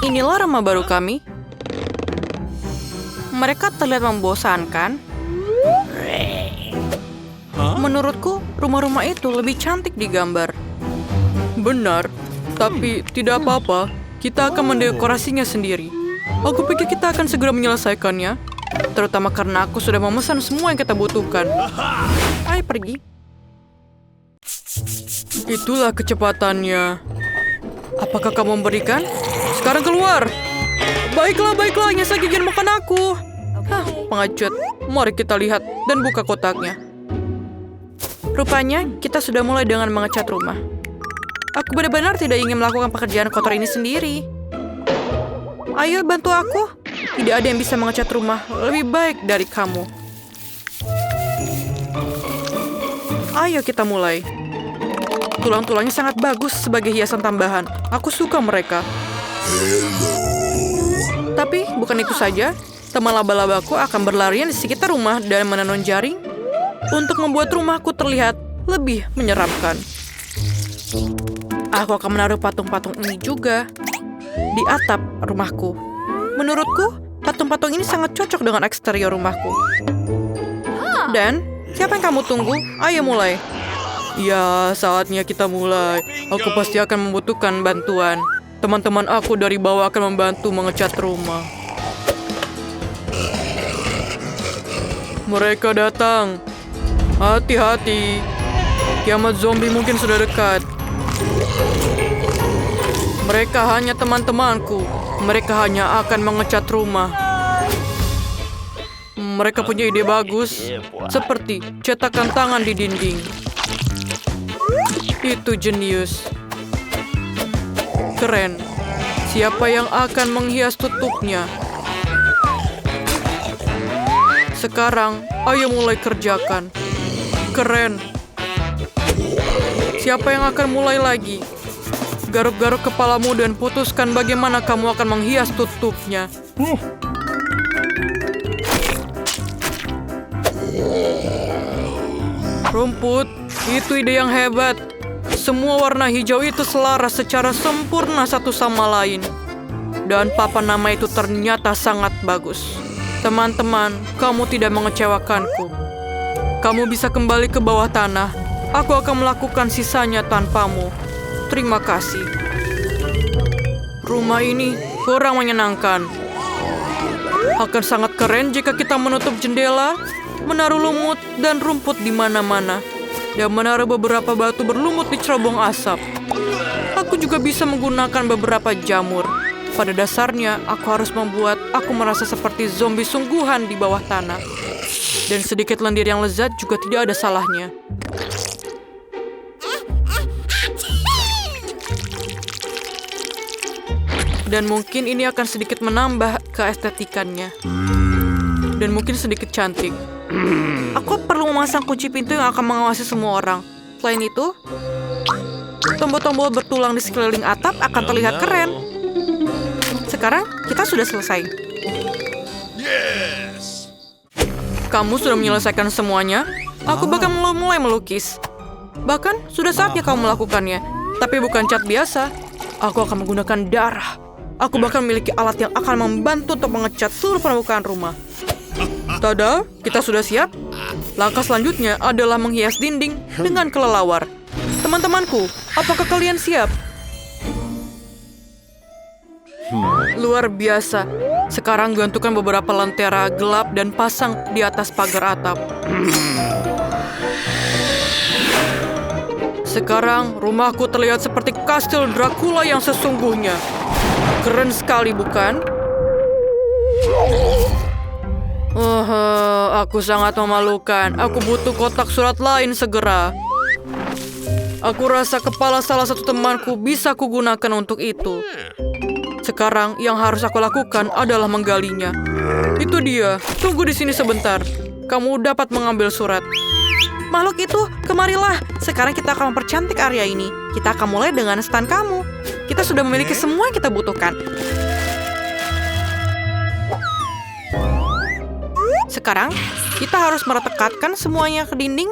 Inilah rumah baru kami. Mereka terlihat membosankan. Menurutku, rumah-rumah itu lebih cantik di gambar. Benar, tapi tidak apa-apa. Kita akan mendekorasinya sendiri. Aku pikir kita akan segera menyelesaikannya. Terutama karena aku sudah memesan semua yang kita butuhkan. Ayo pergi. Itulah kecepatannya. Apakah kamu memberikan? Sekarang keluar. Baiklah, hanya saja jangan makan aku. Pengecut. Mari kita lihat dan buka kotaknya. Rupanya kita sudah mulai dengan mengecat rumah. Aku benar-benar tidak ingin melakukan pekerjaan kotor ini sendiri. Ayo bantu aku. Tidak ada yang bisa mengecat rumah lebih baik dari kamu. Ayo kita mulai. Tulang-tulangnya sangat bagus sebagai hiasan tambahan. Aku suka mereka. Tapi bukan itu saja. Teman laba-labaku akan berlarian di sekitar rumah dan menenun jaring untuk membuat rumahku terlihat lebih menyeramkan. Aku akan menaruh patung-patung ini juga di atap rumahku. Menurutku, patung-patung ini sangat cocok dengan eksterior rumahku. Dan, siapa yang kamu tunggu? Ayo mulai. Ya, saatnya kita mulai. Aku pasti akan membutuhkan bantuan. Teman-teman aku dari bawah akan membantu mengecat rumah. Mereka datang. Hati-hati. Kiamat zombie mungkin sudah dekat. Mereka hanya teman-temanku. Mereka hanya akan mengecat rumah. Mereka punya ide bagus. Seperti cetakan tangan di dinding. Itu jenius. Keren. Siapa yang akan menghias tutupnya? Sekarang, ayo mulai kerjakan. Keren. Siapa yang akan mulai lagi? Garuk-garuk kepalamu dan putuskan bagaimana kamu akan menghias tutupnya. Rumput, itu ide yang hebat. Semua warna hijau itu selaras secara sempurna satu sama lain. Dan papan nama itu ternyata sangat bagus. Teman-teman, kamu tidak mengecewakanku. Kamu bisa kembali ke bawah tanah. Aku akan melakukan sisanya tanpamu. Terima kasih. Rumah ini kurang menyenangkan. Akan sangat keren jika kita menutup jendela, menaruh lumut dan rumput di mana-mana, dan menaruh beberapa batu berlumut di cerobong asap. Aku juga bisa menggunakan beberapa jamur. Pada dasarnya, aku harus membuat aku merasa seperti zombie sungguhan di bawah tanah. Dan sedikit lendir yang lezat juga tidak ada salahnya. Dan mungkin ini akan sedikit menambah keestetikannya. Dan mungkin sedikit cantik. Aku perlu memasang kunci pintu yang akan mengawasi semua orang. Selain itu, tombol-tombol bertulang di sekeliling atap akan terlihat keren. Sekarang kita sudah selesai. Yes. Kamu sudah menyelesaikan semuanya. Aku bahkan mulai melukis. Bahkan sudah saatnya kamu melakukannya. Tapi bukan cat biasa. Aku akan menggunakan darah. Aku bahkan memiliki alat yang akan membantu untuk mengecat seluruh permukaan rumah. Tada, kita sudah siap. Langkah selanjutnya adalah menghias dinding dengan kelelawar. Teman-temanku, apakah kalian siap? Luar biasa. Sekarang gantungkan beberapa lentera gelap dan pasang di atas pagar atap. Sekarang rumahku terlihat seperti kastil Dracula yang sesungguhnya. Keren sekali, bukan? Aku sangat memalukan. Aku butuh kotak surat lain segera. Aku rasa kepala salah satu temanku bisa kugunakan untuk itu. Sekarang yang harus aku lakukan adalah menggalinya. Itu dia. Tunggu di sini sebentar. Kamu dapat mengambil surat. Makhluk itu, kemarilah. Sekarang kita akan mempercantik area ini. Kita akan mulai dengan stand kamu. Kita sudah memiliki semua yang kita butuhkan. Sekarang, kita harus meretekatkan semuanya ke dinding.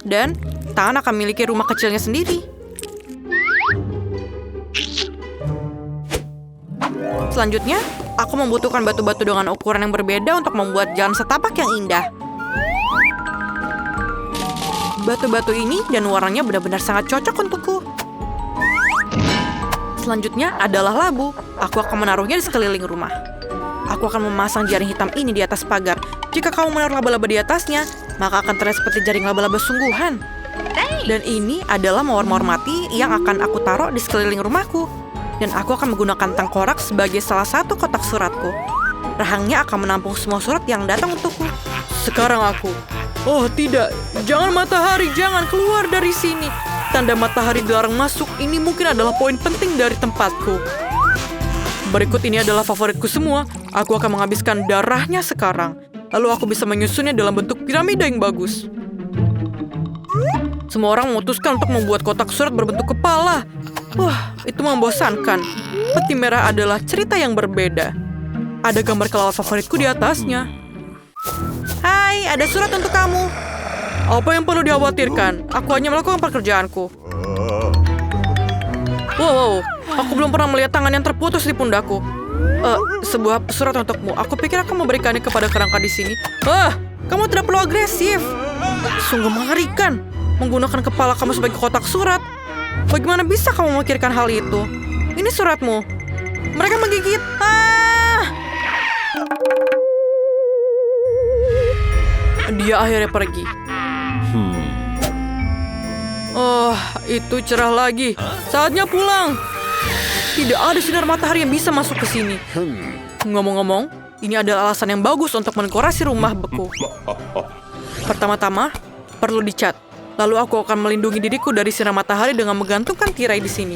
Dan tangan akan memiliki rumah kecilnya sendiri. Selanjutnya, aku membutuhkan batu-batu dengan ukuran yang berbeda untuk membuat jalan setapak yang indah. Batu-batu ini dan warnanya benar-benar sangat cocok untukku. Selanjutnya adalah labu. Aku akan menaruhnya di sekeliling rumah. Aku akan memasang jaring hitam ini di atas pagar. Jika kamu menaruh laba-laba di atasnya, maka akan terlihat seperti jaring laba-laba sungguhan. Dan ini adalah mawar-mawar mati yang akan aku taruh di sekeliling rumahku. Dan aku akan menggunakan tengkorak sebagai salah satu kotak suratku. Rahangnya akan menampung semua surat yang datang untukku. Sekarang aku. Oh tidak, jangan matahari, jangan keluar dari sini. Tanda matahari dilarang masuk ini mungkin adalah poin penting dari tempatku. Berikut ini adalah favoritku semua. Aku akan menghabiskan darahnya sekarang. Lalu aku bisa menyusunnya dalam bentuk piramida yang bagus. Semua orang memutuskan untuk membuat kotak surat berbentuk kepala. Wah, itu membosankan. Peti merah adalah cerita yang berbeda. Ada gambar kelawar favoritku di atasnya. Hai, ada surat untuk kamu. Apa yang perlu dikhawatirkan? Aku hanya melakukan pekerjaanku. Wow, aku belum pernah melihat tangan yang terputus di pundakku. Sebuah surat untukmu. Aku pikir aku memberikannya kepada kerangka di sini. Kamu tidak perlu agresif. Sungguh mengerikan. Menggunakan kepala kamu sebagai kotak surat. Bagaimana bisa kamu memikirkan hal itu? Ini suratmu. Mereka menggigit. Dia akhirnya pergi. Oh, itu cerah lagi. Saatnya pulang. Tidak ada sinar matahari yang bisa masuk ke sini. Ngomong-ngomong, ini adalah alasan yang bagus untuk mendekorasi rumah beku. Pertama-tama, perlu dicat. Lalu aku akan melindungi diriku dari sinar matahari dengan menggantungkan tirai di sini.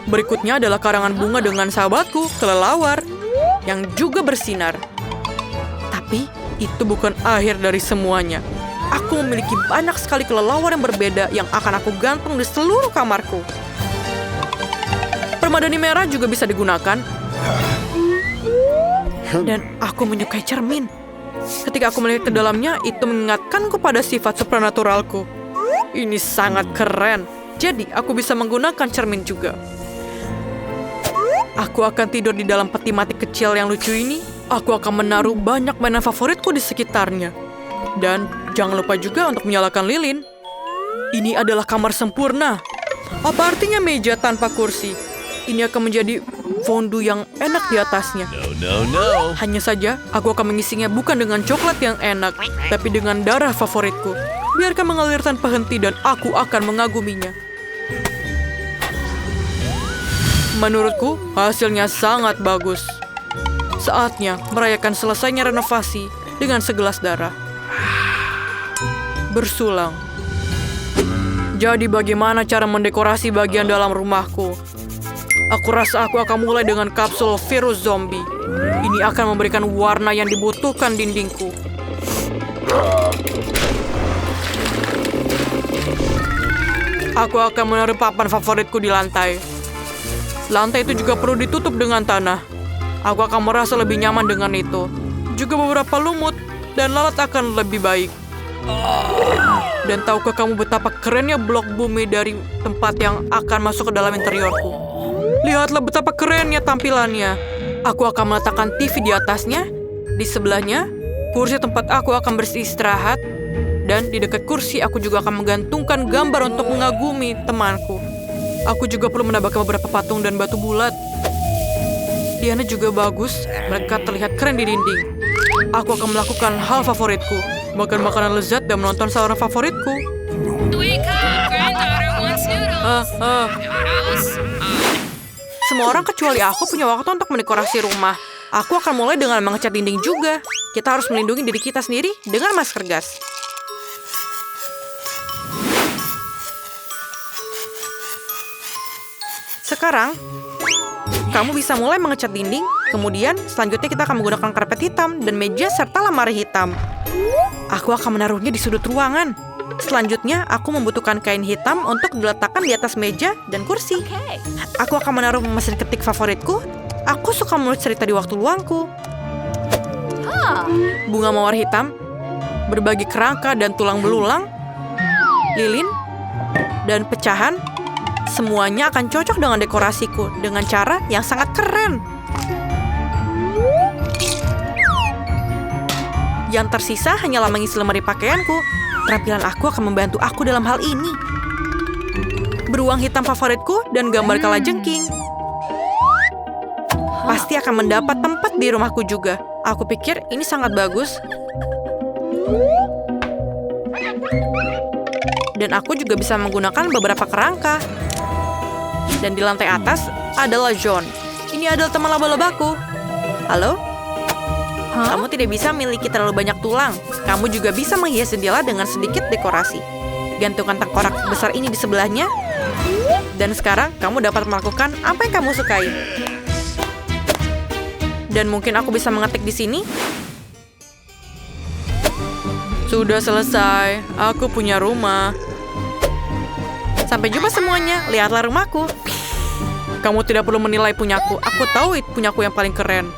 Berikutnya adalah karangan bunga dengan sahabatku, kelelawar, yang juga bersinar. Tapi, itu bukan akhir dari semuanya. Aku memiliki banyak sekali kelelawar yang berbeda yang akan aku gantung di seluruh kamarku. Permadani merah juga bisa digunakan. Dan aku menyukai cermin. Ketika aku melihat ke dalamnya, itu mengingatkanku pada sifat supranaturalku. Ini sangat keren. Jadi, aku bisa menggunakan cermin juga. Aku akan tidur di dalam peti mati kecil yang lucu ini. Aku akan menaruh banyak mainan favoritku di sekitarnya. Dan jangan lupa juga untuk menyalakan lilin. Ini adalah kamar sempurna. Apa artinya meja tanpa kursi? Ini akan menjadi fondue yang enak di atasnya. No. Hanya saja, aku akan mengisinya bukan dengan coklat yang enak, tapi dengan darah favoritku. Biarkan mengalir tanpa henti dan aku akan mengaguminya. Menurutku, hasilnya sangat bagus. Saatnya merayakan selesainya renovasi dengan segelas darah. Bersulang. Jadi bagaimana cara mendekorasi bagian dalam rumahku? Aku rasa aku akan mulai dengan kapsul virus zombie. Ini akan memberikan warna yang dibutuhkan dindingku. Aku akan menaruh papan favoritku di lantai. Lantai itu juga perlu ditutup dengan tanah. Aku akan merasa lebih nyaman dengan itu. Juga beberapa lumut dan lalat akan lebih baik. Dan tahukah kamu betapa kerennya blok bumi dari tempat yang akan masuk ke dalam interiorku? Lihatlah betapa kerennya tampilannya. Aku akan meletakkan TV di atasnya. Di sebelahnya, kursi tempat aku akan beristirahat. Dan di dekat kursi, aku juga akan menggantungkan gambar untuk mengagumi temanku. Aku juga perlu menambahkan beberapa patung dan batu bulat. Diana juga bagus. Mereka terlihat keren di dinding. Aku akan melakukan hal favoritku. Makan makanan lezat dan menonton saluran favoritku. Wake up, granddaughter wants noodles. Semua orang kecuali aku punya waktu untuk mendekorasi rumah. Aku akan mulai dengan mengecat dinding juga. Kita harus melindungi diri kita sendiri dengan masker gas. Sekarang, kamu bisa mulai mengecat dinding. Kemudian, selanjutnya kita akan menggunakan karpet hitam dan meja serta lemari hitam. Aku akan menaruhnya di sudut ruangan. Selanjutnya, aku membutuhkan kain hitam untuk diletakkan di atas meja dan kursi. Aku akan menaruh mesin ketik favoritku. Aku suka menulis cerita di waktu luangku. Bunga mawar hitam, berbagi kerangka dan tulang belulang, lilin, dan pecahan. Semuanya akan cocok dengan dekorasiku dengan cara yang sangat keren. Yang tersisa hanyalah mengisi lemari pakaianku. Keterampilan aku akan membantu aku dalam hal ini. Beruang hitam favoritku dan gambar kalajengking. Pasti akan mendapat tempat di rumahku juga. Aku pikir ini sangat bagus. Dan aku juga bisa menggunakan beberapa kerangka. Dan di lantai atas adalah John. Ini adalah teman laba-labaku. Halo? Kamu tidak bisa memiliki terlalu banyak tulang. Kamu juga bisa menghias jendela dengan sedikit dekorasi. Gantungkan tengkorak besar ini di sebelahnya. Dan sekarang kamu dapat melakukan apa yang kamu sukai. Dan mungkin aku bisa mengetik di sini. Sudah selesai. Aku punya rumah. Sampai jumpa semuanya. Lihatlah rumahku. Kamu tidak perlu menilai punyaku. Aku tahu punyaku yang paling keren.